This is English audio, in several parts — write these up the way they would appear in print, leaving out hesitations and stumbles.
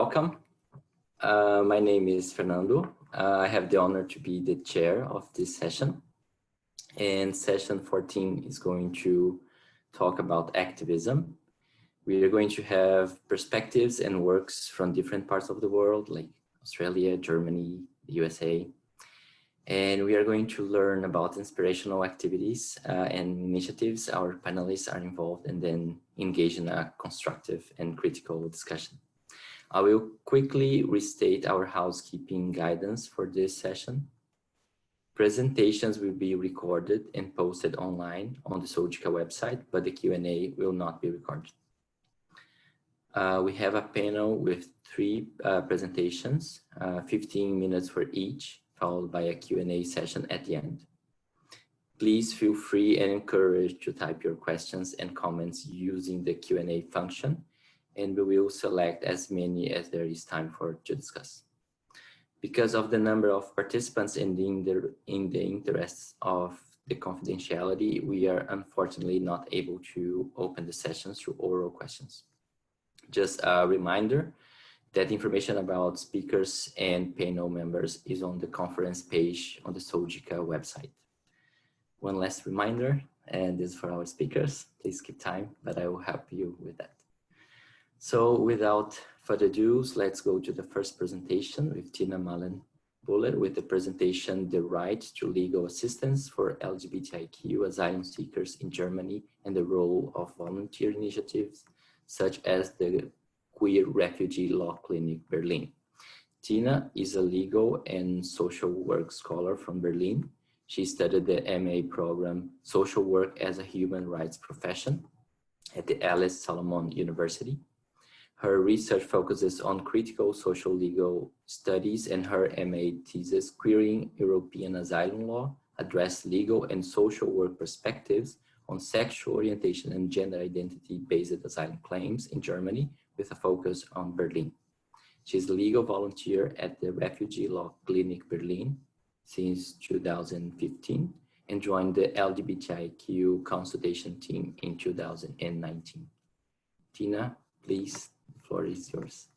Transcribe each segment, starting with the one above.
welcome. My name is Fernando. I have the honor to be the chair of this session. And session 14 is going to talk about activism. We are going to have perspectives and works from different parts of the world, like Australia, Germany, the USA. And we are going to learn about inspirational activities and initiatives our panelists are involved and then engage in a constructive and critical discussion. I will quickly restate our housekeeping guidance for this session. Presentations will be recorded and posted online on the SOGICA website, but the Q&A will not be recorded. We have a panel with 3 presentations, 15 minutes for each, followed by a Q&A session at the end. Please feel free and encouraged to type your questions and comments using the Q&A function, and we will select as many as there is time to discuss. Because of the number of participants in the interests of the confidentiality, we are unfortunately not able to open the sessions to oral questions. Just a reminder that information about speakers and panel members is on the conference page on the SOGICA website. One last reminder, and this is for our speakers, please keep time, but I will help you with that. So without further ado, let's go to the first presentation with Tina Malen-Buller with the presentation, The Right to Legal Assistance for LGBTIQ Asylum Seekers in Germany and the Role of Volunteer Initiatives, such as the Queer Refugee Law Clinic Berlin. Tina is a legal and social work scholar from Berlin. She studied the MA program, Social Work as a Human Rights Profession at the Alice Salomon University. Her research focuses on critical social legal studies, and her MA thesis, Queering European Asylum Law, addressed legal and social work perspectives on sexual orientation and gender identity-based asylum claims in Germany, with a focus on Berlin. She's a legal volunteer at the Refugee Law Clinic Berlin since 2015 and joined the LGBTIQ consultation team in 2019. Tina, please, the floor is yours.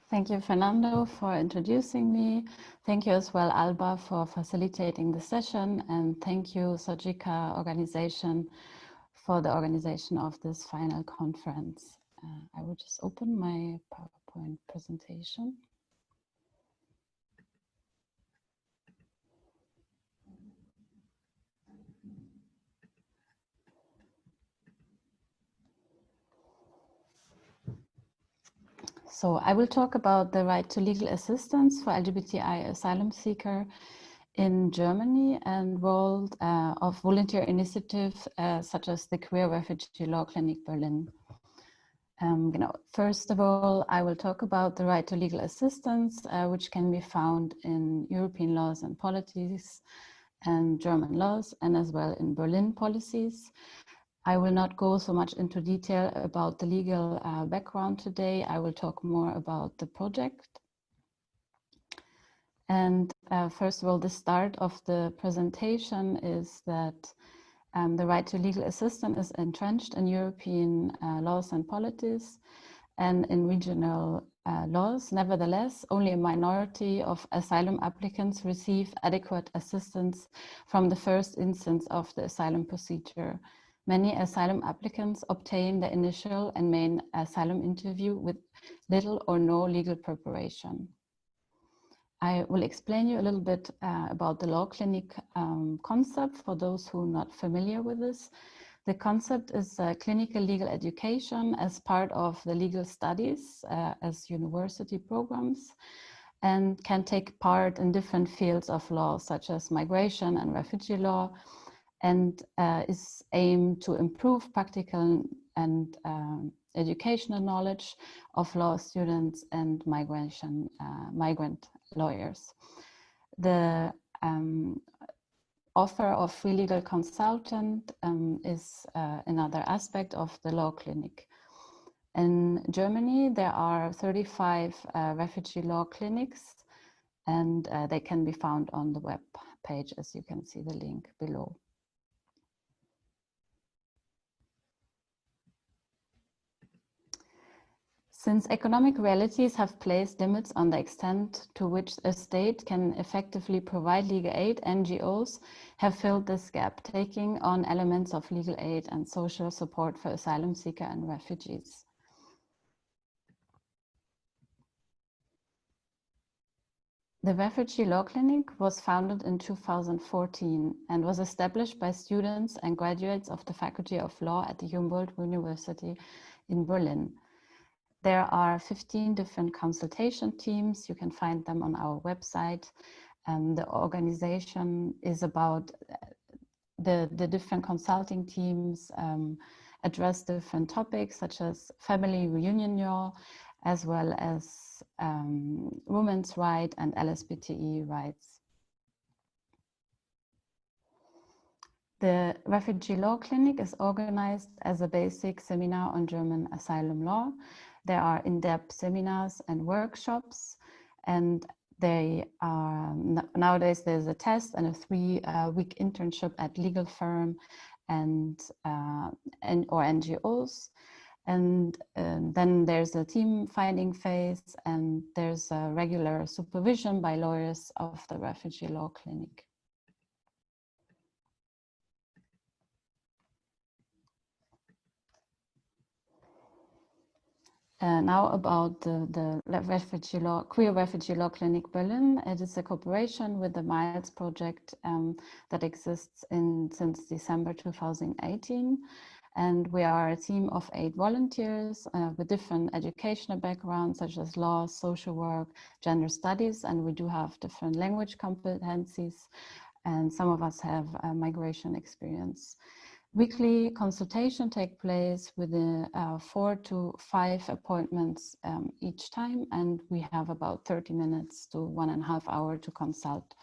Thank you, Fernando, for introducing me. Thank you as well, Alba, for facilitating the session. And thank you, SOGICA organization, for the organization of this final conference. I will just open my PowerPoint presentation. So I will talk about the right to legal assistance for LGBTI asylum seeker in Germany and role of volunteer initiatives such as the Queer Refugee Law Clinic Berlin. First of all, I will talk about the right to legal assistance, which can be found in European laws and policies and German laws, and as well in Berlin policies. I will not go so much into detail about the legal background today. I will talk more about the project. And first of all, the start of the presentation is that the right to legal assistance is entrenched in European laws and policies and in regional laws. Nevertheless, only a minority of asylum applicants receive adequate assistance from the first instance of the asylum procedure. Many asylum applicants obtain the initial and main asylum interview with little or no legal preparation. I will explain you a little bit about the law clinic concept for those who are not familiar with this. The concept is clinical legal education as part of the legal studies as university programs, and can take part in different fields of law such as migration and refugee law, and is aimed to improve practical and educational knowledge of law students and migrant lawyers. The offer of free legal consultant is another aspect of the law clinic. In Germany, there are 35 refugee law clinics, and they can be found on the web page, as you can see the link below. Since economic realities have placed limits on the extent to which a state can effectively provide legal aid, NGOs have filled this gap, taking on elements of legal aid and social support for asylum seekers and refugees. The Refugee Law Clinic was founded in 2014 and was established by students and graduates of the Faculty of Law at the Humboldt University in Berlin. There are 15 different consultation teams. You can find them on our website. The organization is about the different consulting teams address different topics such as family reunion law, as well as women's rights and LSBTE rights. The Refugee Law Clinic is organized as a basic seminar on German asylum law. There are in-depth seminars and workshops, and they are nowadays there's a test and a 3-week internship at legal firm and or NGOs. And then there's a team finding phase, and there's a regular supervision by lawyers of the Refugee Law Clinic. Now about the Refugee Law, Queer Refugee Law Clinic Berlin. It is a cooperation with the MILES project that exists since December 2018. And we are a team of 8 volunteers with different educational backgrounds, such as law, social work, gender studies, and we do have different language competencies, and some of us have migration experience. Weekly consultation take place within 4 to 5 appointments each time, and we have about 30 minutes to 1.5 hours to consult.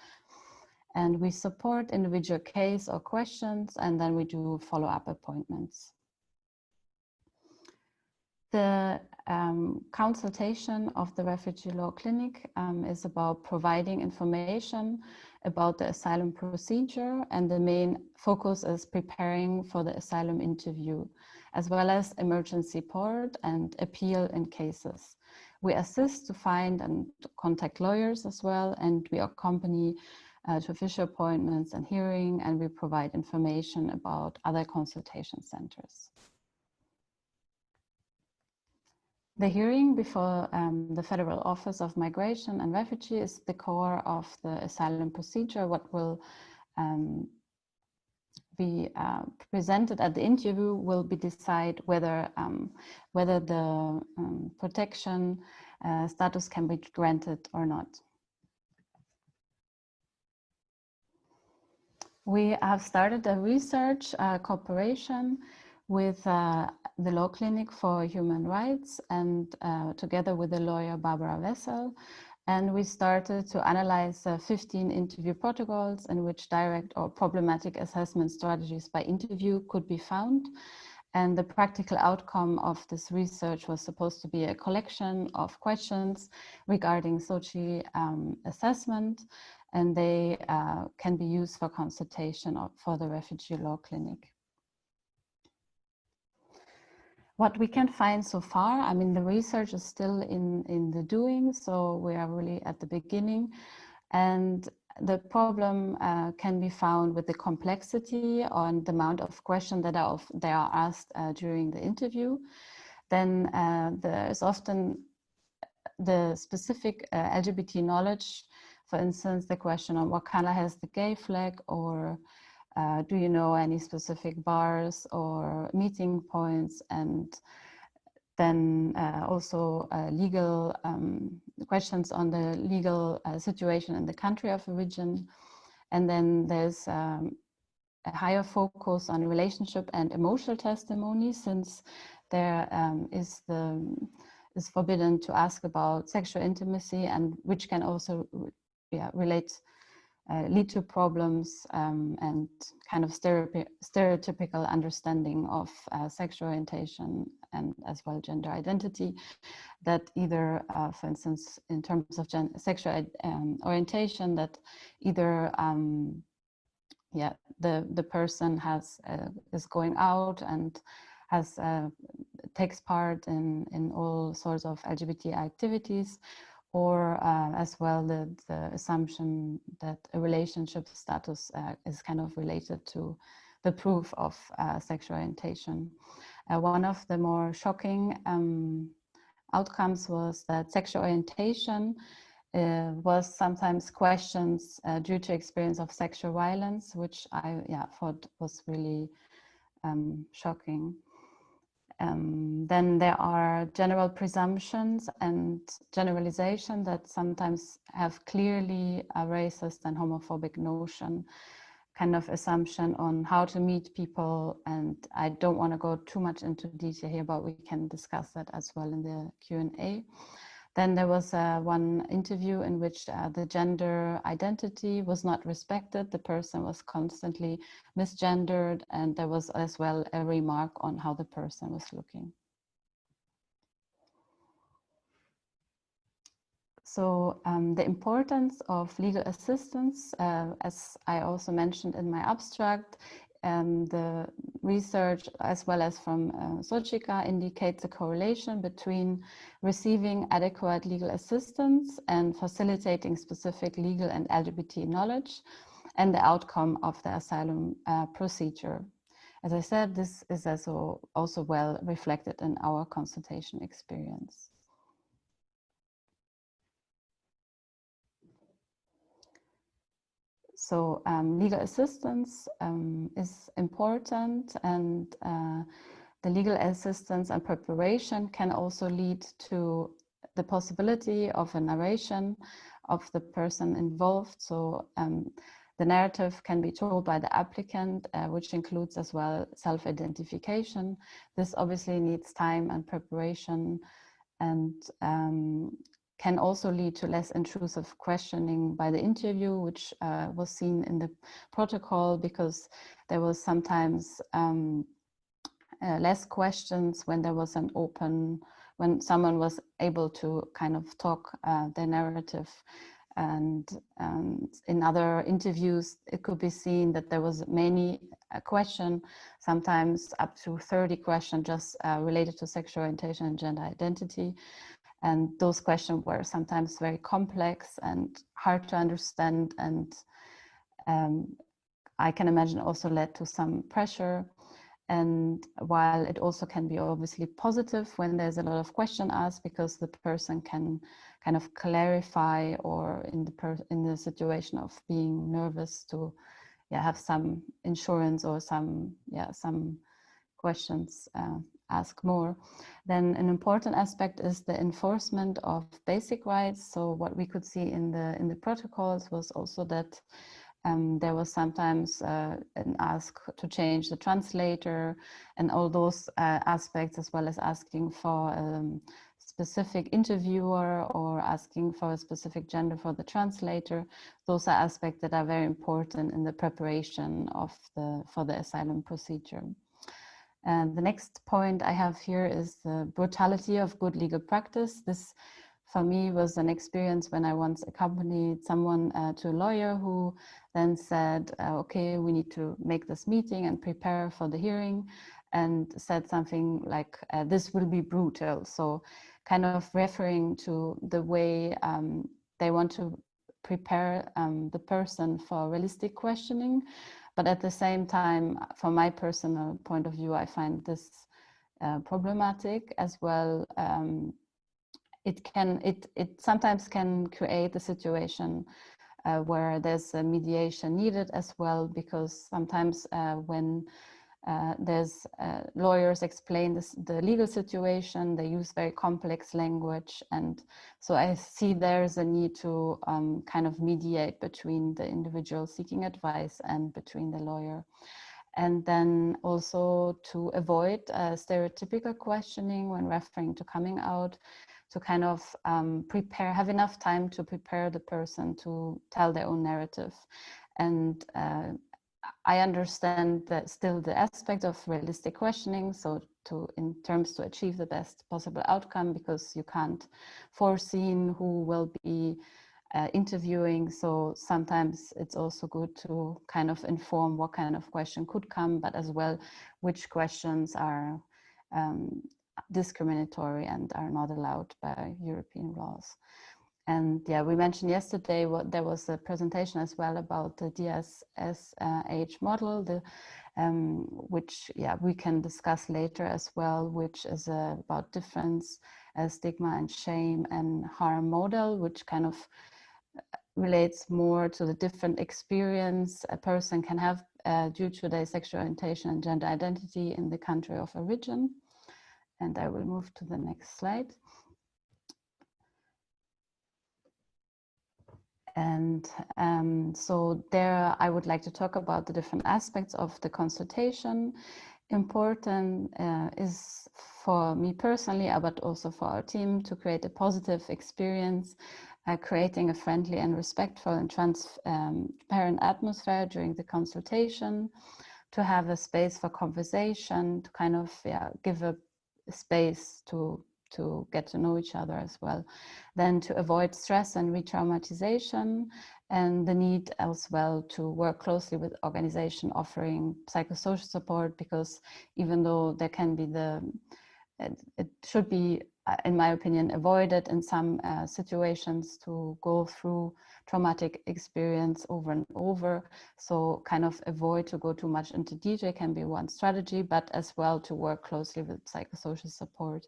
And we support individual case or questions, and then we do follow-up appointments. The consultation of the Refugee Law Clinic is about providing information about the asylum procedure, and the main focus is preparing for the asylum interview, as well as emergency support and appeal in cases. We assist to find and contact lawyers as well, and we accompany to official appointments and hearing, and we provide information about other consultation centers. The hearing before the Federal Office of Migration and Refugee is the core of the asylum procedure. What will be presented at the interview will be decide whether the protection status can be granted or not. We have started a research cooperation with the Law Clinic for Human Rights, and together with the lawyer Barbara Wessel. And we started to analyze 15 interview protocols in which direct or problematic assessment strategies by interview could be found. And the practical outcome of this research was supposed to be a collection of questions regarding SOCI assessment, and they can be used for consultation for the Refugee Law Clinic. What we can find so far, I mean, the research is still in the doing, so we are really at the beginning. And the problem can be found with the complexity on the amount of questions that they are asked during the interview. Then there is often the specific LGBT knowledge. For instance, the question on what color has the gay flag, or do you know any specific bars or meeting points? And then also legal questions on the legal situation in the country of origin. And then there's a higher focus on relationship and emotional testimony, since there is forbidden to ask about sexual intimacy, and which can also lead to problems and kind of stereotypical understanding of sexual orientation and as well gender identity, that either, for instance, in terms of sexual orientation, that either the person is going out and has takes part in all sorts of LGBT activities, or as well the assumption that a relationship status is kind of related to the proof of sexual orientation. One of the more shocking outcomes was that sexual orientation was sometimes questioned due to experience of sexual violence, which I thought was really shocking. Then there are general presumptions and generalization that sometimes have clearly a racist and homophobic notion, kind of assumption on how to meet people. And I don't want to go too much into detail here, but we can discuss that as well in the Q&A. Then there was one interview in which the gender identity was not respected. The person was constantly misgendered, and there was as well a remark on how the person was looking. So the importance of legal assistance, as I also mentioned in my abstract, the research as well as from Sochika indicates a correlation between receiving adequate legal assistance and facilitating specific legal and LGBT knowledge and the outcome of the asylum procedure. As I said, this is also well reflected in our consultation experience. So legal assistance is important, and the legal assistance and preparation can also lead to the possibility of a narration of the person involved. So the narrative can be told by the applicant, which includes as well self-identification. This obviously needs time and preparation, and can also lead to less intrusive questioning by the interview, which was seen in the protocol, because there was sometimes less questions when there was an open, when someone was able to kind of talk their narrative. And in other interviews, it could be seen that there was many questions, sometimes up to 30 questions just related to sexual orientation and gender identity. And those questions were sometimes very complex and hard to understand, and I can imagine also led to some pressure. And while it also can be obviously positive when there's a lot of question asked, because the person can kind of clarify, or in the situation of being nervous, to have some insurance or some questions ask more. Then an important aspect is the enforcement of basic rights. So what we could see in the protocols was also that there was sometimes an ask to change the translator and all those aspects, as well as asking for a specific interviewer or asking for a specific gender for the translator. Those are aspects that are very important in the preparation of for the asylum procedure. And the next point I have here is the brutality of good legal practice. This, for me, was an experience when I once accompanied someone to a lawyer who then said, okay, we need to make this meeting and prepare for the hearing, and said something like, this will be brutal. So kind of referring to the way they want to prepare the person for realistic questioning. But at the same time, from my personal point of view, I find this problematic as well. It sometimes can create a situation where there's a mediation needed as well, because sometimes when there's lawyers explain the legal situation, they use very complex language, and so I see there's a need to kind of mediate between the individual seeking advice and between the lawyer. And then also to avoid stereotypical questioning when referring to coming out, to kind of have enough time to prepare the person to tell their own narrative. And I understand that still the aspect of realistic questioning, so in terms to achieve the best possible outcome, because you can't foresee who will be interviewing. So sometimes it's also good to kind of inform what kind of question could come, but as well which questions are discriminatory and are not allowed by European laws. And yeah, we mentioned yesterday there was a presentation as well about the DSSH model, which we can discuss later as well, which is about difference, stigma and shame and harm model, which kind of relates more to the different experience a person can have due to their sexual orientation and gender identity in the country of origin. And I will move to the next slide. And so there I would like to talk about the different aspects of the consultation. Important is for me personally, but also for our team, to create a positive experience, creating a friendly and respectful and transparent atmosphere during the consultation, to have a space for conversation, to kind of give a space to get to know each other as well. Then to avoid stress and re-traumatization, and the need as well to work closely with organizations offering psychosocial support, because even though there can be it should be, in my opinion, avoided in some situations to go through traumatic experience over and over. So kind of avoid to go too much into detail can be one strategy, but as well to work closely with psychosocial support.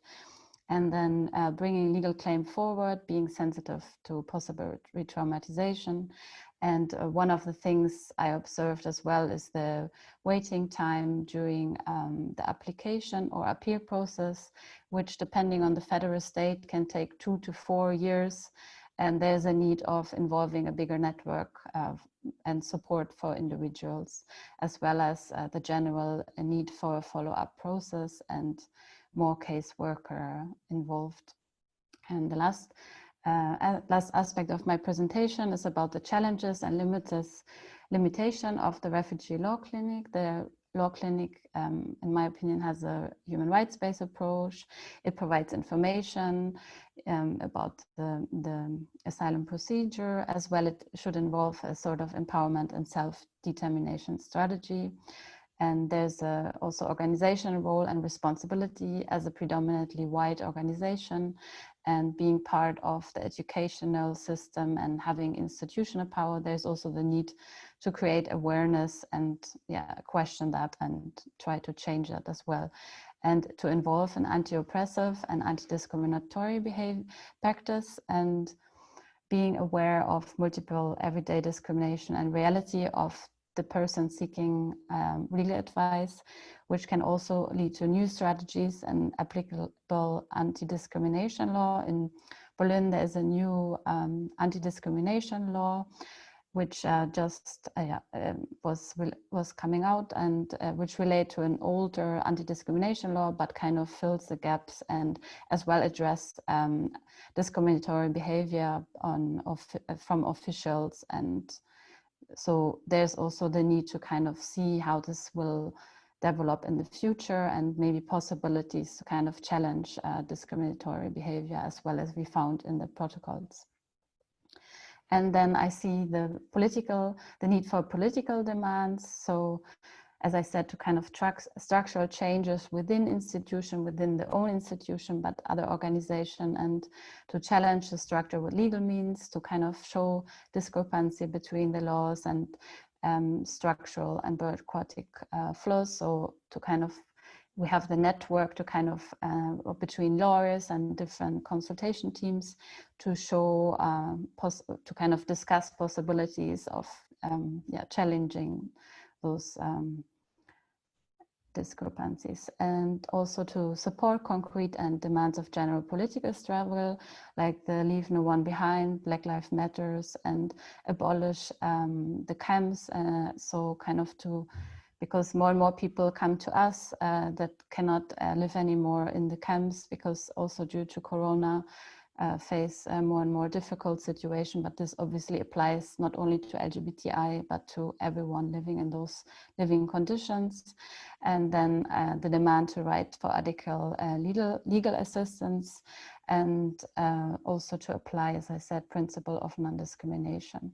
And then bringing legal claim forward, being sensitive to possible re-traumatization. And one of the things I observed as well is the waiting time during the application or appeal process, which depending on the federal state can take 2 to 4 years. And there's a need of involving a bigger network and support for individuals, as well as the general need for a follow-up process and more caseworker involved. And the last aspect of my presentation is about the challenges and limitation of the Refugee Law Clinic. The Law Clinic, in my opinion, has a human rights-based approach. It provides information about the asylum procedure, as well. It should involve a sort of empowerment and self-determination strategy. And there's also organizational role and responsibility as a predominantly white organization, and being part of the educational system and having institutional power. There's also the need to create awareness and question that and try to change that as well. And to involve an anti-oppressive and anti-discriminatory behavior practice, and being aware of multiple everyday discrimination and reality of the person seeking legal advice, which can also lead to new strategies and applicable anti-discrimination law. In Berlin, there is a new anti-discrimination law, which just was coming out, and which relate to an older anti-discrimination law, but kind of fills the gaps and as well address discriminatory behavior from officials. And so there's also the need to kind of see how this will develop in the future, and maybe possibilities to kind of challenge discriminatory behavior, as well as we found in the protocols. And then I see the need for political demands. So as I said, to kind of track structural changes within their own institution, but other organization, and to challenge the structure with legal means, to kind of show discrepancy between the laws and structural and bureaucratic flaws. So to kind of, we have the network to kind of between lawyers and different consultation teams to show, to kind of discuss possibilities of challenging those discrepancies, and also to support concrete and demands of general political struggle, like the Leave No One Behind, Black Lives Matters, and abolish the camps. So kind of because more and more people come to us that cannot live anymore in the camps, because also due to Corona, face a more and more difficult situation. But this obviously applies not only to LGBTI, but to everyone living in those living conditions. And then the demand to right for adequate legal assistance, and also to apply, as I said, principle of non-discrimination.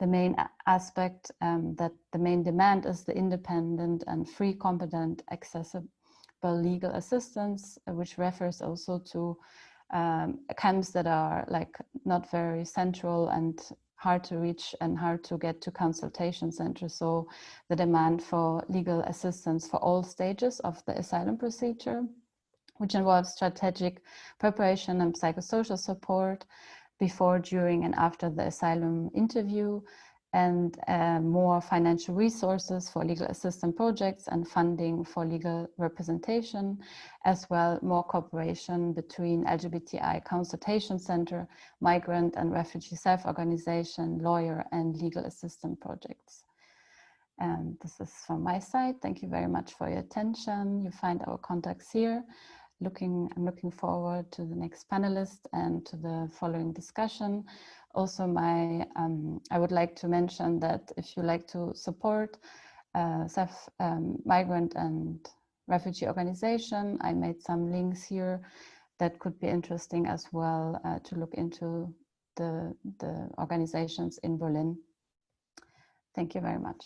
The main aspect that the main demand is the independent and free, competent, accessible accessible legal assistance, which refers also to camps that are like not very central and hard to reach and hard to get to consultation centers. So the demand for legal assistance for all stages of the asylum procedure, which involves strategic preparation and psychosocial support before, during, and after the asylum interview, and more financial resources for legal assistance projects and funding for legal representation, as well more cooperation between LGBTI consultation center, migrant and refugee self-organization, lawyer and legal assistance projects. And this is from my side. Thank you very much for your attention. You find our contacts here. I'm looking forward to the next panelist and to the following discussion. Also, I would like to mention that if you like to support migrant and refugee organization, I made some links here that could be interesting as well to look into the organizations in Berlin. Thank you very much.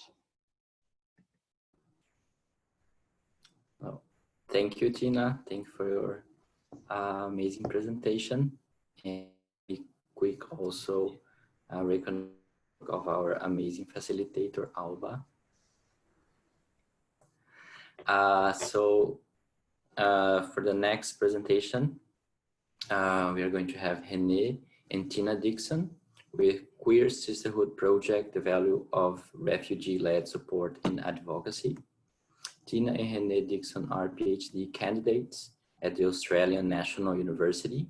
Well, thank you, Tina. Thank you for your amazing presentation. And be quick also recognition of our amazing facilitator, Alba. For the next presentation, we are going to have René and Tina Dixon with Queer Sisterhood Project, the Value of Refugee-Led Support in Advocacy. Tina and René Dixon are PhD candidates at the Australian National University.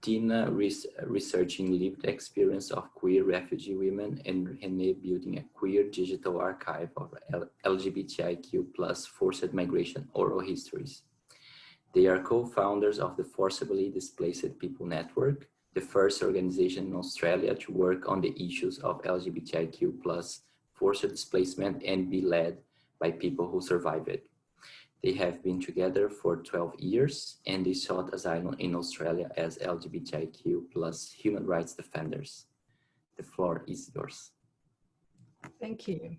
Tina researching lived experience of queer refugee women, and René building a queer digital archive of LGBTIQ+ forced migration oral histories. They are co-founders of the Forcibly Displaced People Network, the first organization in Australia to work on the issues of LGBTIQ+ forced displacement and be led by people who survive it. They have been together for 12 years and they sought asylum in Australia as LGBTIQ+ human rights defenders. The floor is yours. Thank you.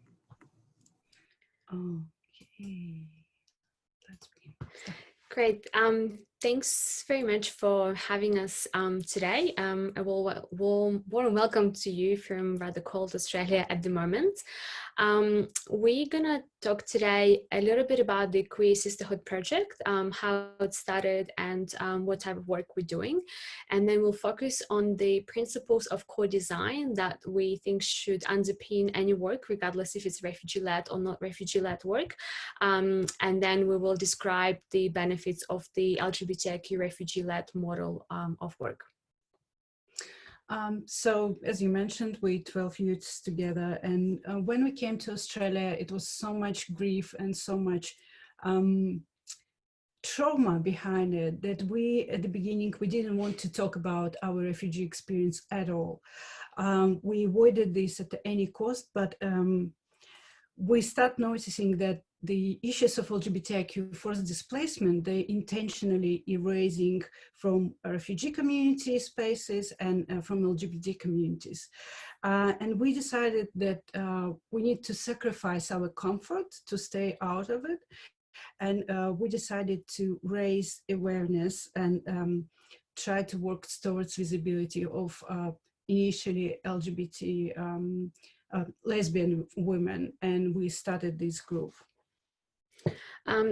Okay, let's begin. Great. Thanks very much for having us today. A warm welcome to you from rather cold Australia at the moment. We're gonna talk today a little bit about the Queer Sisterhood Project, how it started and what type of work we're doing. And then we'll focus on the principles of co-design that we think should underpin any work, regardless if it's refugee-led or not refugee-led work. And then we will describe the benefits of the LGBTIQ refugee-led model of work. So as you mentioned, we 12 years together, and when we came to Australia, it was so much grief and so much trauma behind it that we, at the beginning, we didn't want to talk about our refugee experience at all. We avoided this at any cost, but we start noticing that the issues of LGBTIQ forced displacement, they intentionally erasing from refugee community spaces and from LGBT communities. And we decided that we need to sacrifice our comfort to stay out of it. And we decided to raise awareness and try to work towards visibility of initially LGBT lesbian women, and we started this group.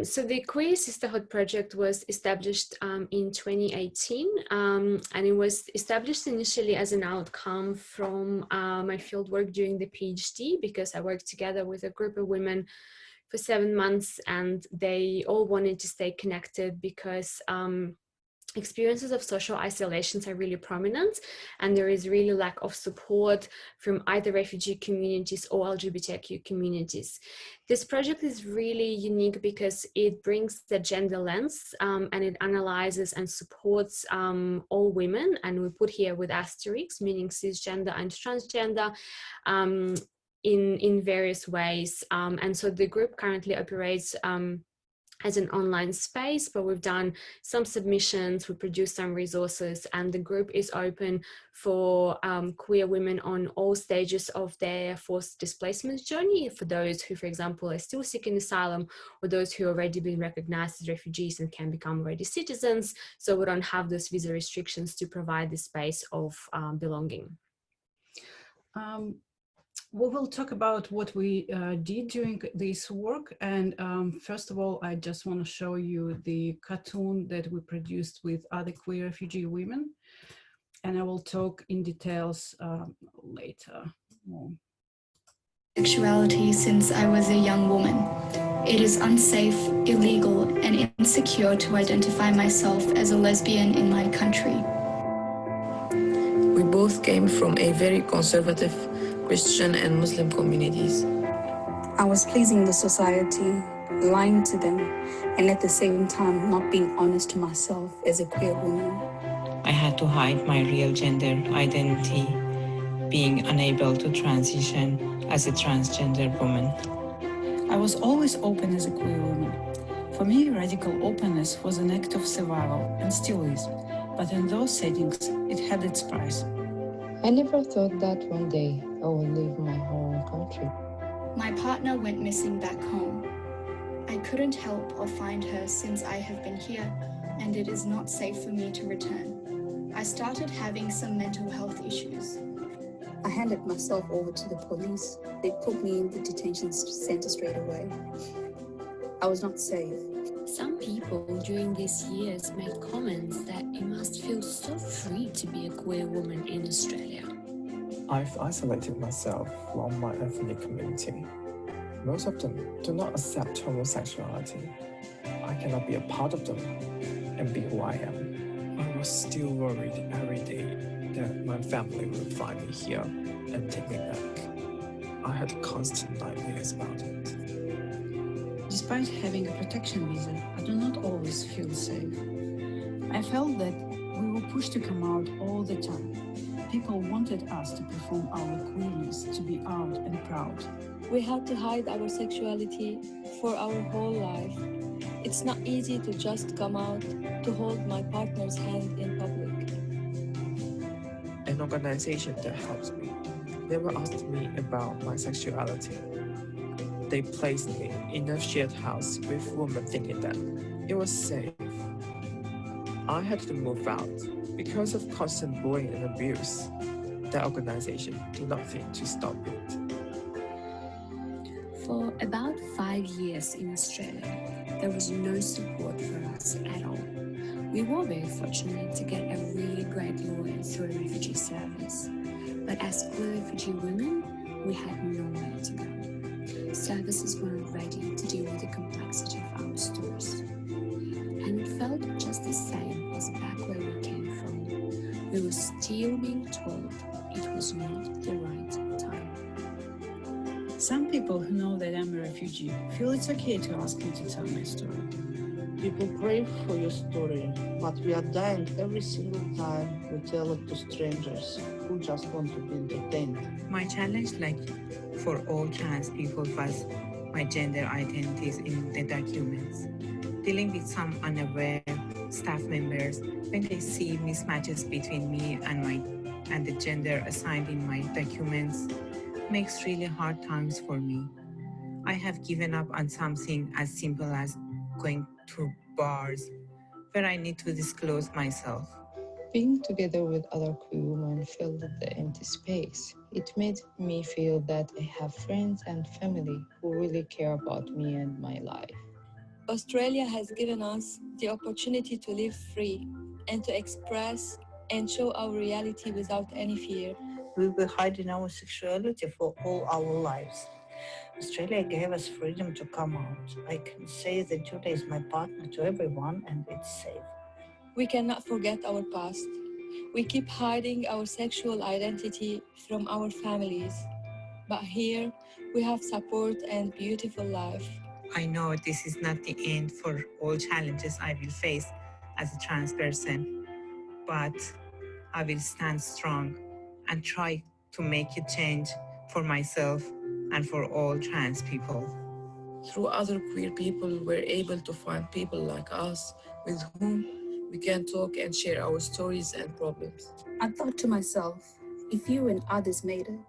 So the Queer Sisterhood Project was established in 2018, and it was established initially as an outcome from my fieldwork during the PhD, because I worked together with a group of women for 7 months, and they all wanted to stay connected because experiences of social isolations are really prominent, and there is really lack of support from either refugee communities or LGBTIQ communities. This project is really unique because it brings the gender lens and it analyzes and supports all women, and we put here with asterisks, meaning cisgender and transgender, in various ways. And so the group currently operates as an online space, but we've done some submissions, we produced some resources, and the group is open for queer women on all stages of their forced displacement journey, for those who, for example, are still seeking asylum, or those who have already been recognized as refugees and can become already citizens, so we don't have those visa restrictions to provide this space of belonging. We will talk about what we did during this work. And first of all, I just want to show you the cartoon that we produced with other queer refugee women. And I will talk in details later. Sexuality since I was a young woman. It is unsafe, illegal, and insecure to identify myself as a lesbian in my country. We both came from a very conservative Christian and Muslim communities. I was pleasing the society, lying to them, and at the same time not being honest to myself as a queer woman. I had to hide my real gender identity, being unable to transition as a transgender woman. I was always open as a queer woman. For me, radical openness was an act of survival, and still is. But in those settings, it had its price. I never thought that one day I would leave my home country. My partner went missing back home. I couldn't help or find her since I have been here, and it is not safe for me to return. I started having some mental health issues. I handed myself over to the police. They put me in the detention center straight away. I was not safe. Some people during these years made comments that you must feel so free to be a queer woman in Australia. I've isolated myself from my ethnic community. Most of them do not accept homosexuality. I cannot be a part of them and be who I am. I was still worried every day that my family would find me here and take me back. I had constant nightmares about it. Despite having a protection visa, I do not always feel safe. I felt that we were pushed to come out all the time. People wanted us to perform our queerness, to be out and proud. We had to hide our sexuality for our whole life. It's not easy to just come out, to hold my partner's hand in public. An organization that helped me never asked me about my sexuality. They placed me in a shared house with women thinking that it was safe. I had to move out because of constant bullying and abuse. That organization did nothing to stop it. For about 5 years in Australia, there was no support for us at all. We were very fortunate to get a really great lawyer through a refugee service. But as queer refugee women, we had nowhere to go. Services weren't ready to deal with the complexity of our stories. And it felt just the same as back where we came from. We were still being told it was not the right time. Some people who know that I'm a refugee feel it's okay to ask me to tell my story. People crave for your story, but we are dying every single time we tell it to strangers who just want to be entertained. My challenge, like for all trans people, was my gender identities in the documents. Dealing with some unaware staff members when they see mismatches between me and the gender assigned in my documents makes really hard times for me. I have given up on something as simple as going to bars where I need to disclose myself. Being together with other queer women filled the empty space. It made me feel that I have friends and family who really care about me and my life. Australia has given us the opportunity to live free and to express and show our reality without any fear. We were hiding our sexuality for all our lives. Australia gave us freedom to come out. I can say that Julia is my partner to everyone and it's safe. We cannot forget our past. We keep hiding our sexual identity from our families. But here, we have support and beautiful life. I know this is not the end for all challenges I will face as a trans person, but I will stand strong and try to make a change for myself and for all trans people. Through other queer people, we're able to find people like us with whom we can talk and share our stories and problems. I thought to myself, if you and others made it,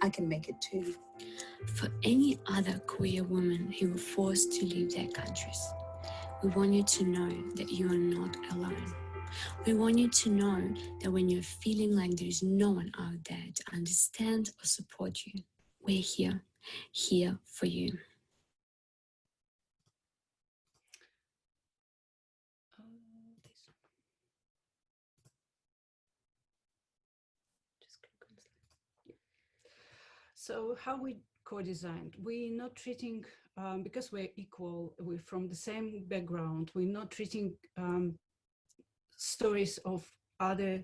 I can make it too. For any other queer women who were forced to leave their countries, we want you to know that you are not alone. We want you to know that when you're feeling like there's no one out there to understand or support you, we're here for you. So how we co-designed? We're not treating, because we're equal, we're from the same background, we're not treating stories of other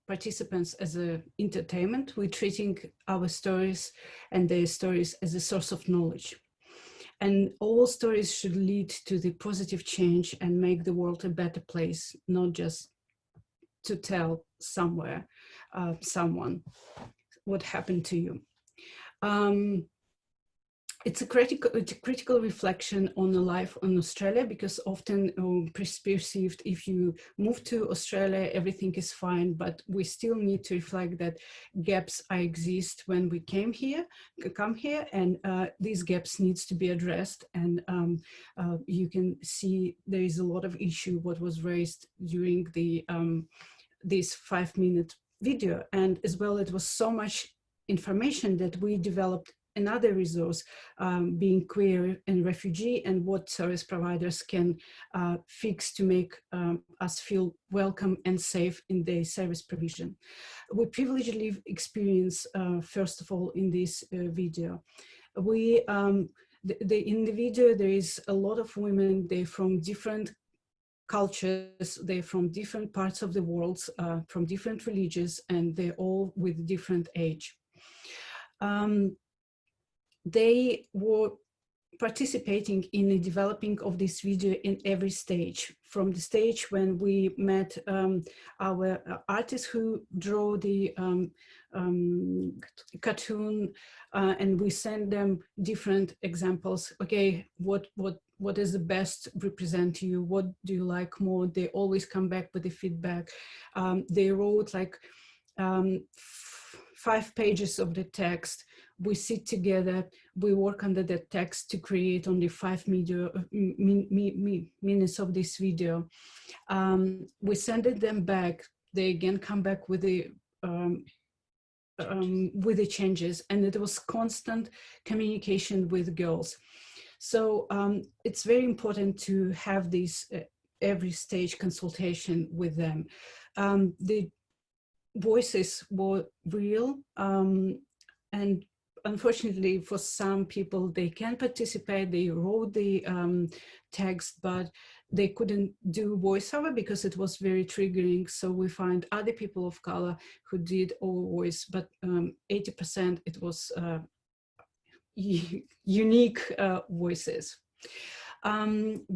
participants as an entertainment. We're treating our stories and their stories as a source of knowledge. And all stories should lead to the positive change and make the world a better place, not just to tell somewhere, someone what happened to you. It's a critical reflection on the life in Australia, because often perceived if you move to Australia, everything is fine, but we still need to reflect that gaps exist when we come here, and these gaps needs to be addressed. And you can see there is a lot of issue what was raised during the this 5-minute video, and as well it was so much information that we developed another resource, being queer and refugee, and what service providers can fix to make us feel welcome and safe in their service provision. We privileged live experience, first of all, in this video. We, in the video, there is a lot of women, they're from different cultures, they're from different parts of the world, from different religions, and they're all with different age. They were participating in the developing of this video in every stage, from the stage when we met our artists who draw the cartoon, and we send them different examples. Okay, what is the best represent you? What do you like more? They always come back with the feedback. They wrote like 5 pages of the text. We sit together, we work under the text to create only 5 minutes of this video. We send them back. They again come back with the changes, and it was constant communication with girls. So it's very important to have this every stage consultation with them. The voices were real, and unfortunately for some people, they can participate, they wrote the text, but they couldn't do voiceover because it was very triggering. So we find other people of color who did all voice, but 80% it was unique voices.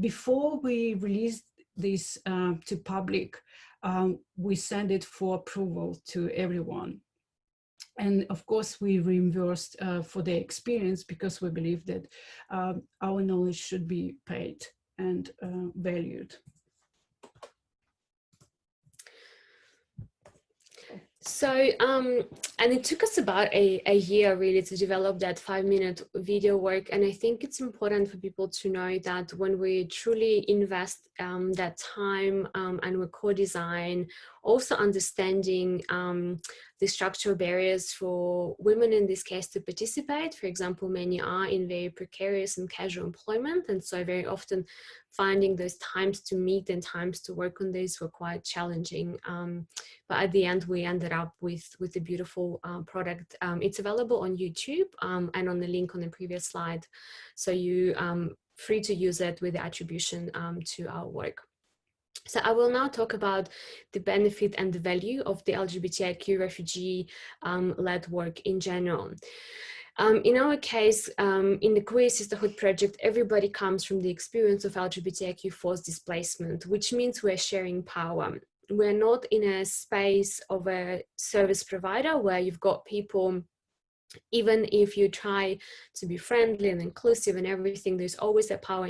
Before we released this to public, we sent it for approval to everyone. And of course, we reimbursed for their experience, because we believe that our knowledge should be paid and valued. So, and it took us about a year really to develop that 5-minute video work. And I think it's important for people to know that when we truly invest that time and we co-design, also understanding the structural barriers for women in this case to participate. For example, many are in very precarious and casual employment. And so very often finding those times to meet and times to work on this were quite challenging. But at the end, we ended up with a beautiful product. It's available on YouTube and on the link on the previous slide. So you free to use it with the attribution to our work. So I will now talk about the benefit and the value of the LGBTIQ refugee-led work in general. In our case, in the Queer Sisterhood Project, everybody comes from the experience of LGBTIQ forced displacement, which means we're sharing power. We're not in a space of a service provider where you've got people Even if you try to be friendly and inclusive and everything, there's always a power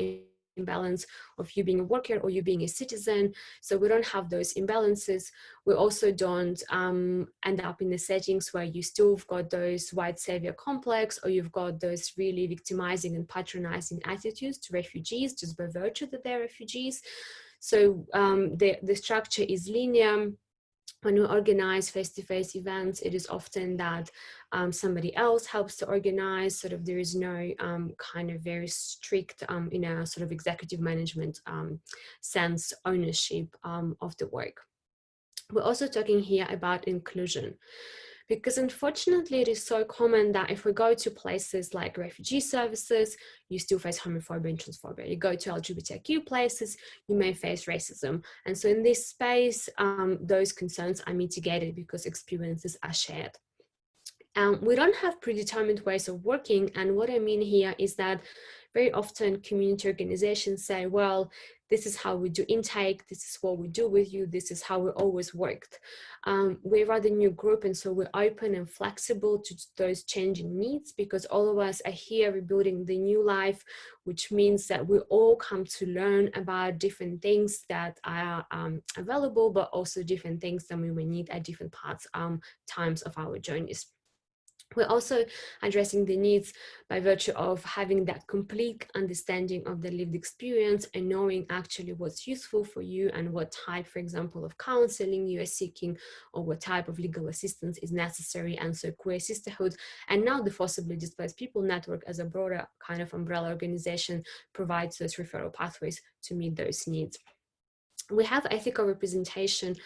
imbalance of you being a worker or you being a citizen. So we don't have those imbalances. We also don't end up in the settings where you still have got those white savior complex, or you've got those really victimizing and patronizing attitudes to refugees just by virtue that they're refugees. So the structure is linear. When we organize face-to-face events, it is often that somebody else helps to organize. Sort of there is no kind of very strict, in a sort of executive management sense, ownership of the work. We're also talking here about inclusion, because unfortunately it is so common that if we go to places like refugee services, you still face homophobia and transphobia. You go to LGBTQ places, you may face racism. And so in this space, those concerns are mitigated because experiences are shared. We don't have predetermined ways of working. And what I mean here is that very often community organizations say, well, this is how we do intake, this is what we do with you, this is how we always worked. We're a rather new group, and so we're open and flexible to those changing needs, because all of us are here rebuilding the new life, which means that we all come to learn about different things that are available, but also different things that we may need at different times of our journeys. We're also addressing the needs by virtue of having that complete understanding of the lived experience and knowing actually what's useful for you and what type, for example, of counseling you are seeking, or what type of legal assistance is necessary. And so Queer Sisterhood, and now the Forcibly Displaced People Network as a broader kind of umbrella organization, provides those referral pathways to meet those needs. We have ethical representation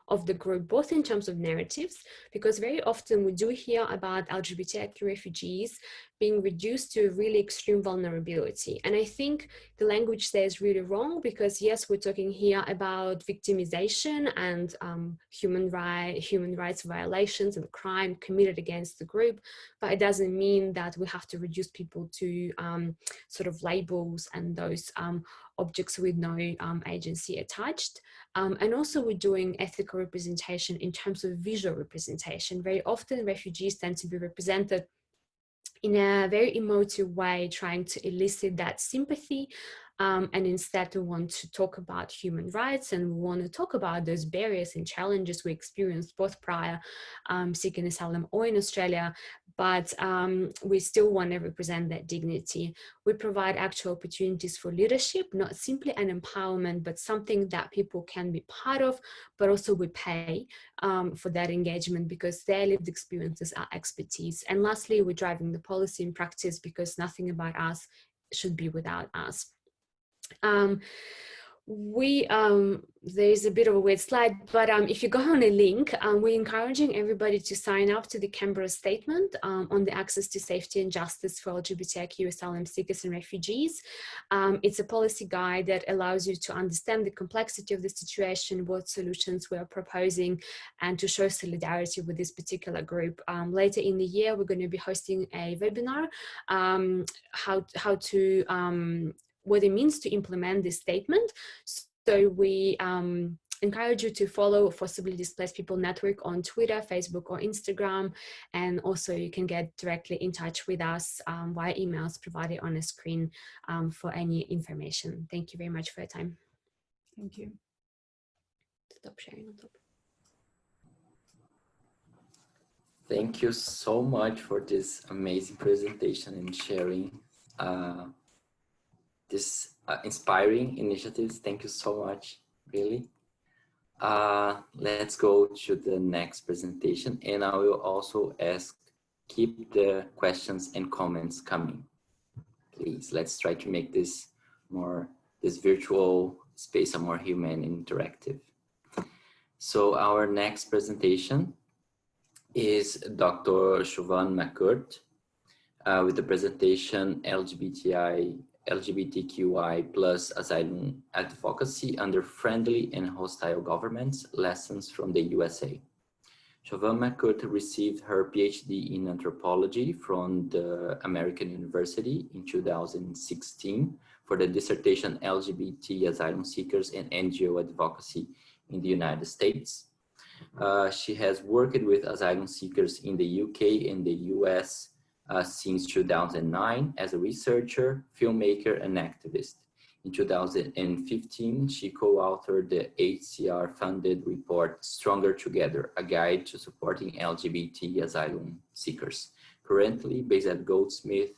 of the group, both in terms of narratives, because very often we do hear about LGBTQ refugees being reduced to really extreme vulnerability. And I think the language there is really wrong, because yes, we're talking here about victimization and human rights violations and crime committed against the group, but it doesn't mean that we have to reduce people to sort of labels and those objects with no agency attached. And also we're doing ethical representation in terms of visual representation. Very often refugees tend to be represented in a very emotive way, trying to elicit that sympathy. And instead we want to talk about human rights, and we want to talk about those barriers and challenges we experienced both prior seeking asylum or in Australia, but we still want to represent that dignity. We provide actual opportunities for leadership, not simply an empowerment, but something that people can be part of, but also we pay for that engagement because their lived experiences are expertise. And lastly, we're driving the policy in practice because nothing about us should be without us. There's a bit of a weird slide, but if you go on a link, we're encouraging everybody to sign up to the Canberra Statement on the access to safety and justice for LGBTQ asylum seekers and refugees. It's a policy guide that allows you to understand the complexity of the situation, what solutions we are proposing, and to show solidarity with this particular group. Later in the year, we're going to be hosting a webinar, what it means to implement this statement. So we encourage you to follow Forcibly Displaced People Network on Twitter, Facebook, or Instagram. And also you can get directly in touch with us via emails provided on the screen for any information. Thank you very much for your time. Thank you. Stop sharing on top. Thank you so much for this amazing presentation and sharing this inspiring initiatives. Thank you so much, really. Let's go to the next presentation, and I will also ask, keep the questions and comments coming. Please, let's try to make this virtual space a more human and interactive. So our next presentation is Dr. Siobhan McCourt with the presentation LGBTQI plus asylum advocacy under friendly and hostile governments, lessons from the USA. Siobhan McCourt received her PhD in anthropology from the American University in 2016 for the dissertation LGBT asylum seekers and NGO advocacy in the United States. She has worked with asylum seekers in the UK and the US since 2009 as a researcher, filmmaker, and activist. In 2015, she co-authored the HCR-funded report, Stronger Together, a guide to supporting LGBT asylum seekers. Currently based at Goldsmith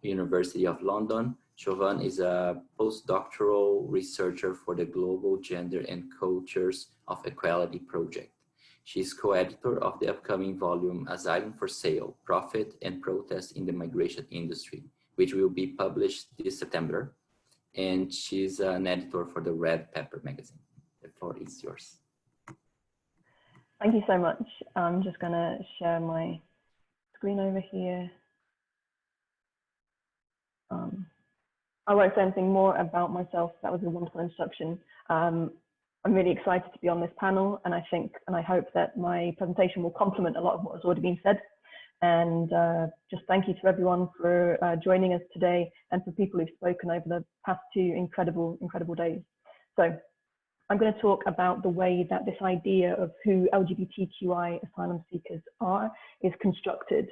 University of London, Chauvin is a postdoctoral researcher for the Global Gender and Cultures of Equality project. She is co-editor of the upcoming volume, Asylum for Sale, Profit and Protest in the Migration Industry, which will be published this September. And she's an editor for the Red Pepper magazine. The floor is yours. Thank you so much. I'm just going to share my screen over here. I won't say anything more about myself. That was a wonderful introduction. I'm really excited to be on this panel, and I hope that my presentation will complement a lot of what has already been said. And just thank you to everyone for joining us today, and for people who've spoken over the past 2 incredible days. So I'm going to talk about the way that this idea of who LGBTQI asylum seekers are is constructed.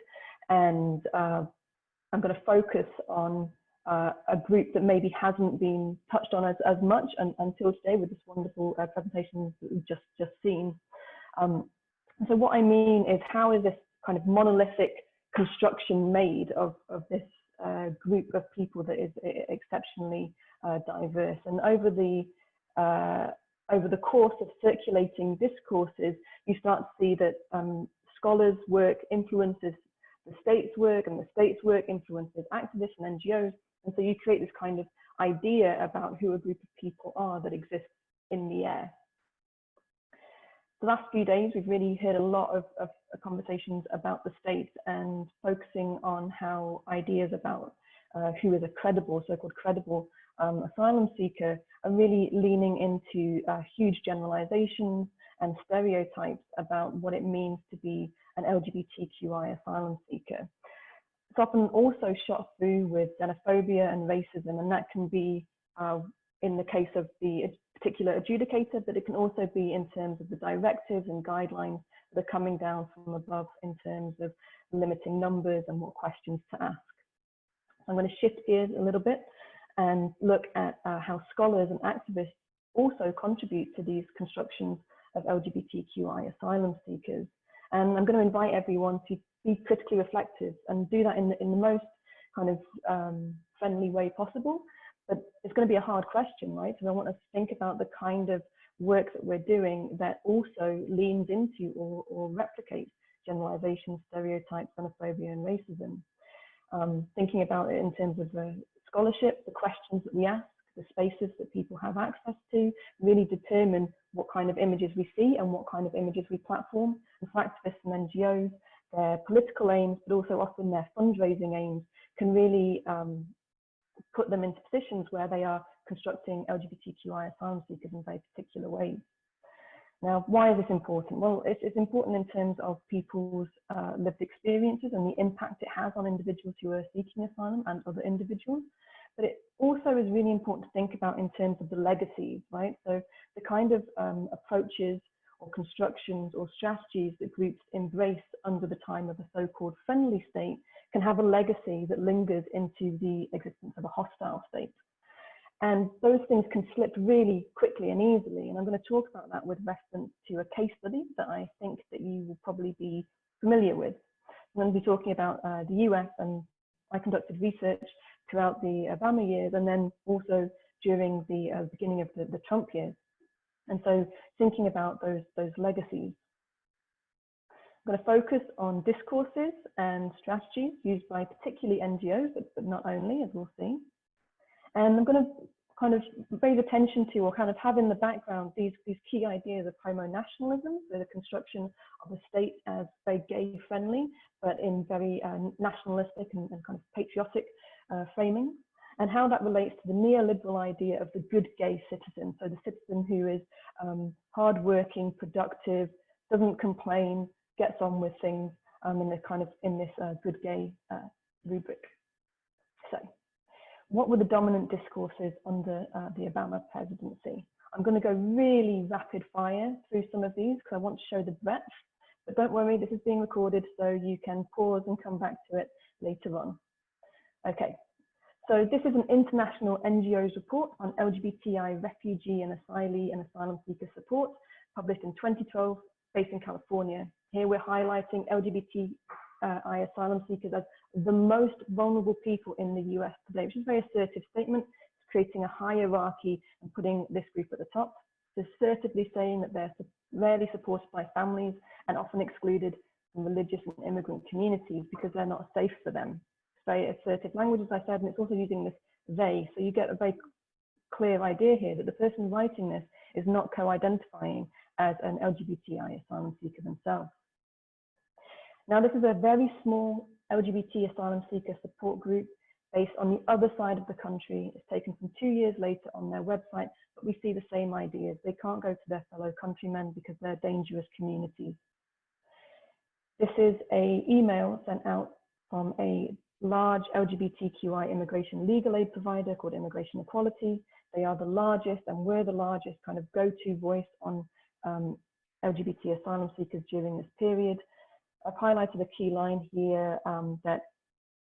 And I'm going to focus on a group that maybe hasn't been touched on as much until today with this wonderful presentation that we've just seen. So what I mean is, how is this kind of monolithic construction made of this group of people that is exceptionally diverse? And over the course of circulating discourses, you start to see that scholars' work influences the state's work, and the state's work influences activists and NGOs. And so you create this kind of idea about who a group of people are that exists in the air. The last few days, we've really heard a lot of conversations about the state, and focusing on how ideas about who is a credible, so-called credible asylum seeker are really leaning into huge generalizations and stereotypes about what it means to be an LGBTQI asylum seeker. It's often also shot through with xenophobia and racism, and that can be in the case of the particular adjudicator, but it can also be in terms of the directives and guidelines that are coming down from above in terms of limiting numbers and what questions to ask. I'm going to shift gears a little bit and look at how scholars and activists also contribute to these constructions of LGBTQI asylum seekers. And I'm going to invite everyone to be critically reflective and do that in the most kind of friendly way possible. But it's going to be a hard question, right? So I want us to think about the kind of work that we're doing that also leans into or replicates generalizations, stereotypes, xenophobia, and racism. Thinking about it in terms of scholarship, the questions that we ask, the spaces that people have access to, really determine what kind of images we see and what kind of images we platform. And for activists and NGOs, their political aims, but also often their fundraising aims, can really put them into positions where they are constructing LGBTQI asylum seekers in very particular ways. Now, why is this important? Well, it's important in terms of people's lived experiences and the impact it has on individuals who are seeking asylum and other individuals. But it also is really important to think about in terms of the legacies, right? So the kind of approaches or constructions or strategies that groups embrace under the time of a so-called friendly state can have a legacy that lingers into the existence of a hostile state. And those things can slip really quickly and easily. And I'm going to talk about that with reference to a case study that I think that you will probably be familiar with. I'm going to be talking about the US, and I conducted research throughout the Obama years, and then also during the beginning of the Trump years. And so thinking about those legacies. I'm going to focus on discourses and strategies used by particularly NGOs, but not only, as we'll see. And I'm going to kind of raise attention to, or kind of have in the background, these key ideas of homo-nationalism, so the construction of a state as very gay-friendly, but in very nationalistic and kind of patriotic framing, and how that relates to the neoliberal idea of the good gay citizen, so the citizen who is hardworking, productive, doesn't complain, gets on with things in this good gay rubric. So what were the dominant discourses under the Obama presidency? I'm going to go really rapid fire through some of these because I want to show the breadth, but don't worry, this is being recorded so you can pause and come back to it later on. Okay, so this is an international NGOs report on LGBTI refugee and asylee and asylum seeker support, published in 2012, based in California. Here we're highlighting LGBTI asylum seekers as the most vulnerable people in the US today, which is a very assertive statement. It's creating a hierarchy and putting this group at the top. It's assertively saying that they're rarely supported by families and often excluded from religious and immigrant communities because they're not safe for them. It's very assertive language, as I said, and it's also using this they. So you get a very clear idea here that the person writing this is not co-identifying as an LGBTI asylum seeker themselves. Now, this is a very small LGBT asylum seeker support group based on the other side of the country. It's taken from 2 years later on their website, but we see the same ideas. They can't go to their fellow countrymen because they're dangerous communities. This is an email sent out from a large LGBTQI immigration legal aid provider called Immigration Equality. They are the largest, and we're the largest kind of go-to voice on LGBT asylum seekers during this period. I've highlighted a key line here that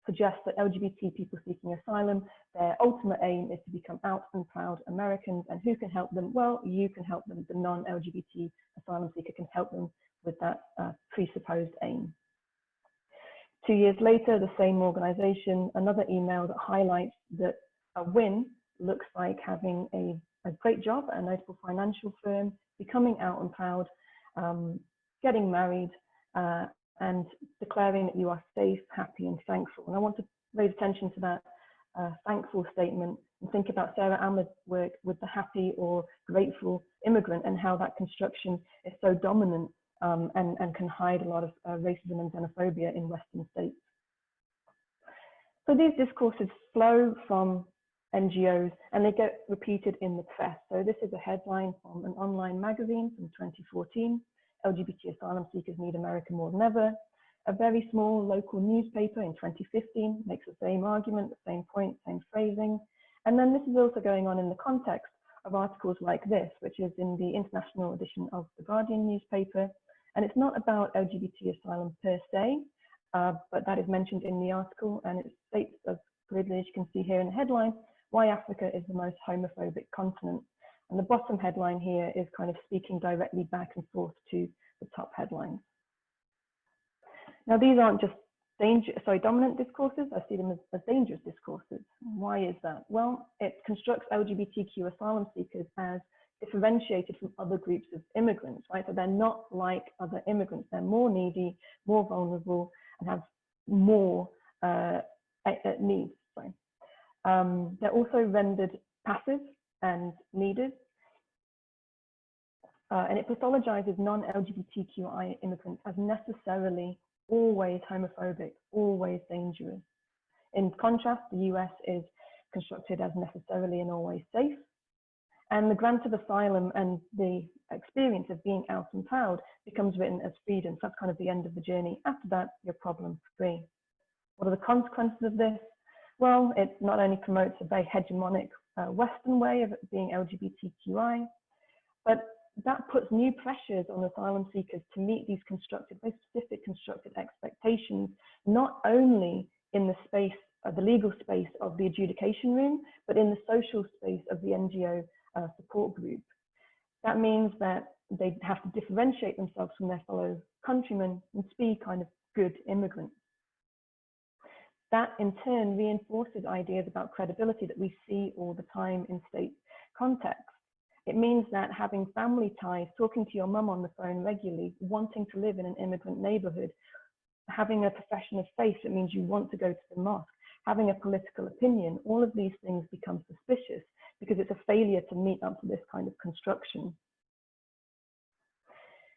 suggests that LGBT people seeking asylum, their ultimate aim is to become out and proud Americans. And who can help them? Well, you can help them. The non-LGBT asylum seeker can help them with that presupposed aim. 2 years later, the same organization, another email that highlights that a win looks like having a great job at a notable financial firm, becoming out and proud, getting married, and declaring that you are safe, happy, and thankful. And I want to raise attention to that thankful statement and think about Sarah Ahmed's work with the happy or grateful immigrant and how that construction is so dominant and can hide a lot of racism and xenophobia in Western states. So these discourses flow from NGOs and they get repeated in the press. So this is a headline from an online magazine from 2014. LGBT asylum seekers need America more than ever. A very small local newspaper in 2015 makes the same argument, the same point, same phrasing. And then this is also going on in the context of articles like this, which is in the international edition of the Guardian newspaper. And it's not about LGBT asylum per se, but that is mentioned in the article. And it states, as clearly as you can see here in the headline, why Africa is the most homophobic continent. And the bottom headline here is kind of speaking directly back and forth to the top headlines. Now, these aren't just dominant discourses. I see them as dangerous discourses. Why is that? Well, it constructs LGBTQ asylum seekers as differentiated from other groups of immigrants, right? So they're not like other immigrants. They're more needy, more vulnerable, and have more needs. Sorry. They're also rendered passive and needed. And it pathologizes non-LGBTQI immigrants as necessarily always homophobic, always dangerous. In contrast, the US is constructed as necessarily and always safe. And the grant of asylum and the experience of being out and proud becomes written as freedom. So that's kind of the end of the journey. After that, you're problem free. What are the consequences of this? Well, it not only promotes a very hegemonic Western way of being LGBTQI, but that puts new pressures on asylum seekers to meet these constructed, very specific constructed expectations, not only in the space, the legal space of the adjudication room, but in the social space of the NGO support group. That means that they have to differentiate themselves from their fellow countrymen and be kind of good immigrants. That in turn reinforces ideas about credibility that we see all the time in state context. It means that having family ties, talking to your mum on the phone regularly, wanting to live in an immigrant neighborhood, having a profession of faith that means you want to go to the mosque, having a political opinion, all of these things become suspicious because it's a failure to meet up to this kind of construction.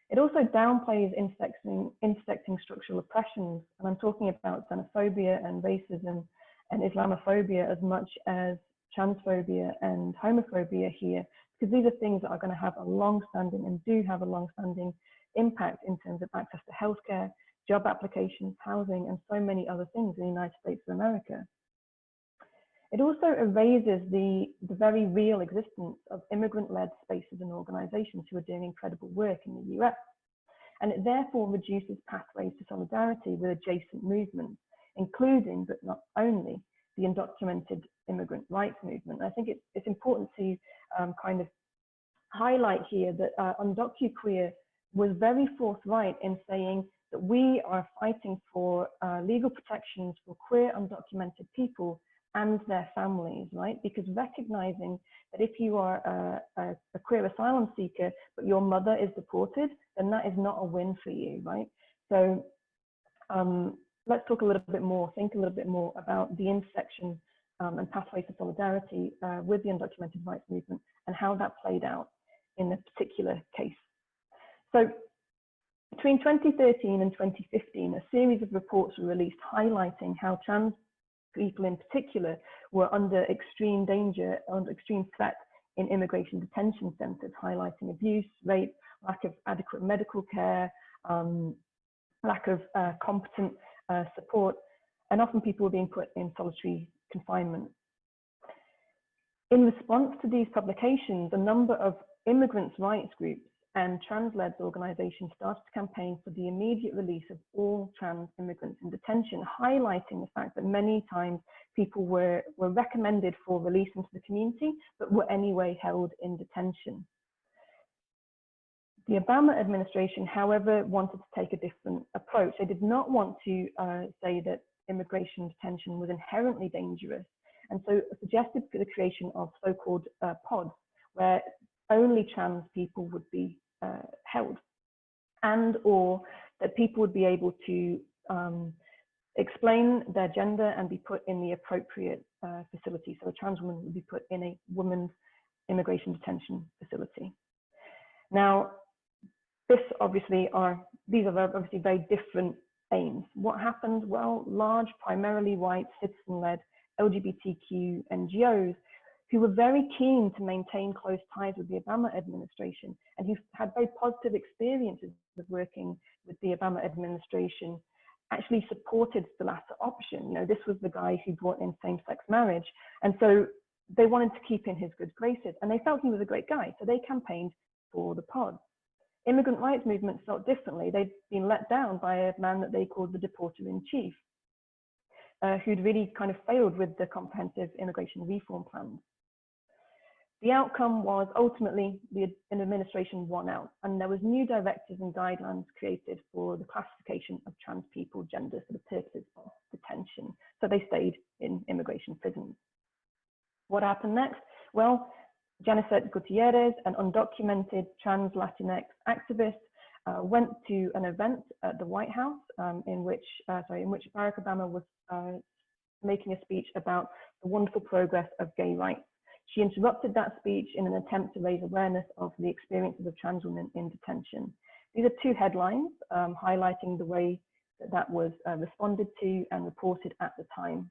It also downplays intersecting structural oppressions, and I'm talking about xenophobia and racism and Islamophobia as much as transphobia and homophobia here, because these are things that are going to have a long-standing and do have a long-standing impact in terms of access to healthcare, job applications, housing, and so many other things in the United States of America. It also erases the very real existence of immigrant-led spaces and organizations who are doing incredible work in the US. And it therefore reduces pathways to solidarity with adjacent movements, including, but not only, the undocumented immigrant rights movement. I think it's important to kind of highlight here that UndocuQueer was very forthright in saying that we are fighting for legal protections for queer undocumented people and their families, right? Because recognizing that if you are a queer asylum seeker, but your mother is deported, then that is not a win for you, right? So let's talk a little bit more, think a little bit more about the intersection and pathways to solidarity with the undocumented rights movement and how that played out in a particular case. So between 2013 and 2015, a series of reports were released highlighting how trans people in particular were under extreme danger, under extreme threat in immigration detention centers, highlighting abuse, rape, lack of adequate medical care, lack of competent support, and often people were being put in solitary confinement. In response to these publications, a number of immigrants' rights groups and trans-led organizations started to campaign for the immediate release of all trans immigrants in detention, highlighting the fact that many times people were recommended for release into the community, but were anyway held in detention. The Obama administration, however, wanted to take a different approach. They did not want to say that immigration detention was inherently dangerous, and so suggested the creation of so-called pods, where only trans people would be held, and or that people would be able to explain their gender and be put in the appropriate facility. So a trans woman would be put in a women's immigration detention facility. Now, these are obviously very different aims. What happened? Well, large, primarily white, citizen-led LGBTQ NGOs who were very keen to maintain close ties with the Obama administration and who had very positive experiences of working with the Obama administration actually supported the latter option. You know, this was the guy who brought in same-sex marriage, and so they wanted to keep in his good graces, and they felt he was a great guy, so they campaigned for the pod. Immigrant rights movements felt differently. They'd been let down by a man that they called the deporter-in-chief, who'd really kind of failed with the comprehensive immigration reform plans. The outcome was ultimately an administration won out, and there was new directives and guidelines created for the classification of trans people gender for the purposes of detention. So they stayed in immigration prisons. What happened next? Well, Janicet Gutierrez, an undocumented trans Latinx activist, went to an event at the White House in which Barack Obama was making a speech about the wonderful progress of gay rights. She interrupted that speech in an attempt to raise awareness of the experiences of trans women in detention. These are two headlines highlighting the way that was responded to and reported at the time.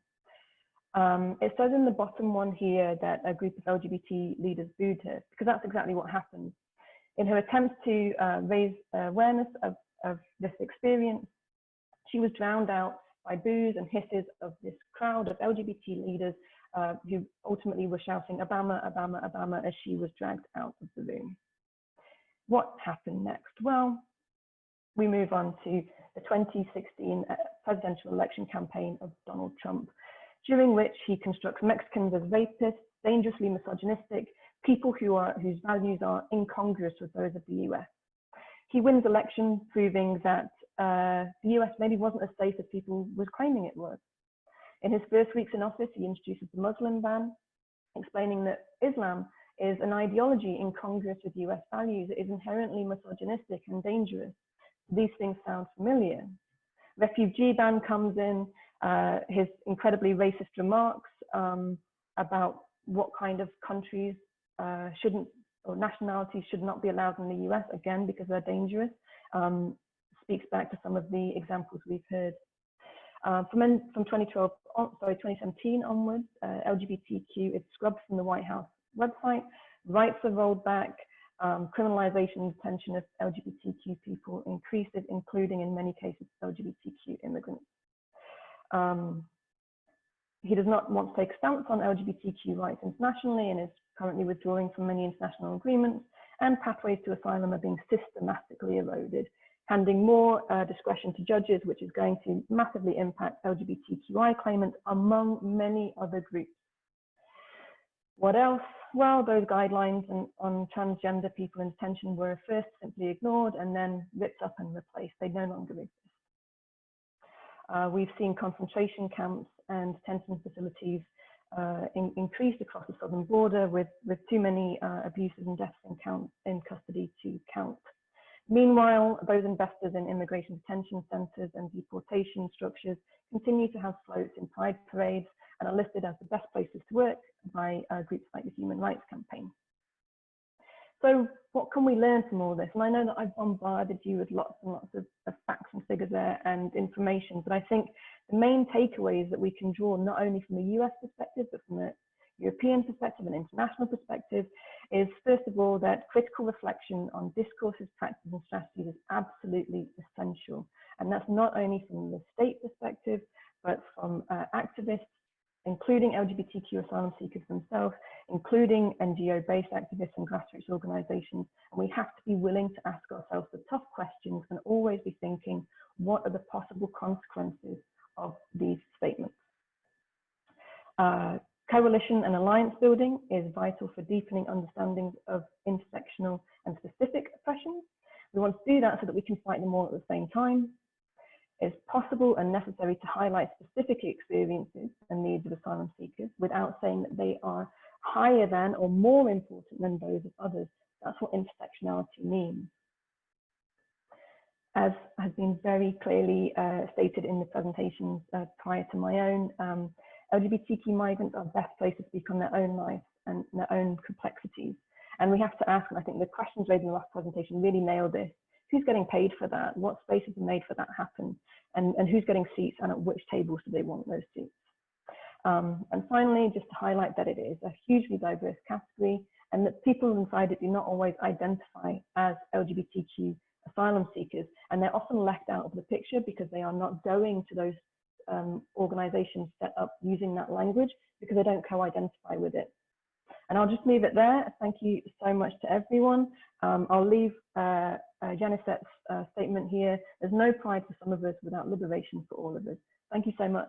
It says in the bottom one here that a group of LGBT leaders booed her, because that's exactly what happened. In her attempt to raise awareness of this experience, she was drowned out by boos and hisses of this crowd of LGBT leaders who ultimately were shouting Obama, Obama, Obama as she was dragged out of the room. What happened next? Well, we move on to the 2016 presidential election campaign of Donald Trump, during which he constructs Mexicans as rapists, dangerously misogynistic, people whose values are incongruous with those of the US. He wins election, proving that the US maybe wasn't as safe as people was claiming it was. In his first weeks in office, he introduces the Muslim ban, explaining that Islam is an ideology incongruous with US values. It is inherently misogynistic and dangerous. These things sound familiar. Refugee ban comes in, his incredibly racist remarks about what kind of countries shouldn't, or nationalities should not be allowed in the US, again, because they're dangerous, speaks back to some of the examples we've heard. From 2017 onwards, LGBTQ is scrubbed from the White House website, rights are rolled back, criminalization and detention of LGBTQ people increases, including in many cases LGBTQ immigrants. he does not want to take a stance on LGBTQ rights internationally and is currently withdrawing from many international agreements, and pathways to asylum are being systematically eroded, handing more discretion to judges, which is going to massively impact LGBTQI claimants among many other groups. What else? Well, those guidelines on transgender people in detention were first simply ignored and then ripped up and replaced. They no longer exist. We've seen concentration camps and detention facilities increased across the southern border with too many abuses and deaths in custody to count. Meanwhile, those investors in immigration detention centres and deportation structures continue to have floats in pride parades and are listed as the best places to work by groups like the Human Rights Campaign. So what can we learn from all this? And I know that I've bombarded you with lots and lots of facts and figures there and information, but I think the main takeaways that we can draw, not only from a US perspective, but from a European perspective and international perspective, is first of all that critical reflection on discourses, practices and strategies is absolutely essential. And that's not only from the state perspective, but from activists, including LGBTQ asylum seekers themselves, including NGO-based activists and grassroots organizations. And we have to be willing to ask ourselves the tough questions and always be thinking, what are the possible consequences of these statements? Coalition and alliance building is vital for deepening understandings of intersectional and specific oppressions. We want to do that so that we can fight them all at the same time. It's possible and necessary to highlight specific experiences and needs of asylum seekers without saying that they are higher than or more important than those of others. That's what intersectionality means. As has been very clearly stated in the presentations prior to my own, LGBTQ migrants are best placed to speak on their own lives and their own complexities. And we have to ask, and I think the questions raised in the last presentation really nailed this, who's getting paid for that? What spaces are made for that happen? And who's getting seats and at which tables do they want those seats? And finally, just to highlight that it is a hugely diverse category and that people inside it do not always identify as LGBTQ asylum seekers, and they're often left out of the picture because they are not going to those organizations set up using that language because they don't co-identify with it. And I'll just leave it there. Thank you so much to everyone. I'll leave Janisette's statement here. There's no pride for some of us without liberation for all of us. Thank you so much.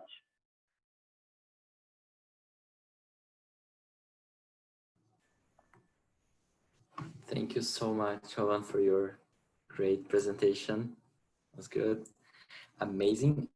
Thank you so much, Jovan, for your great presentation. It was good. Amazing.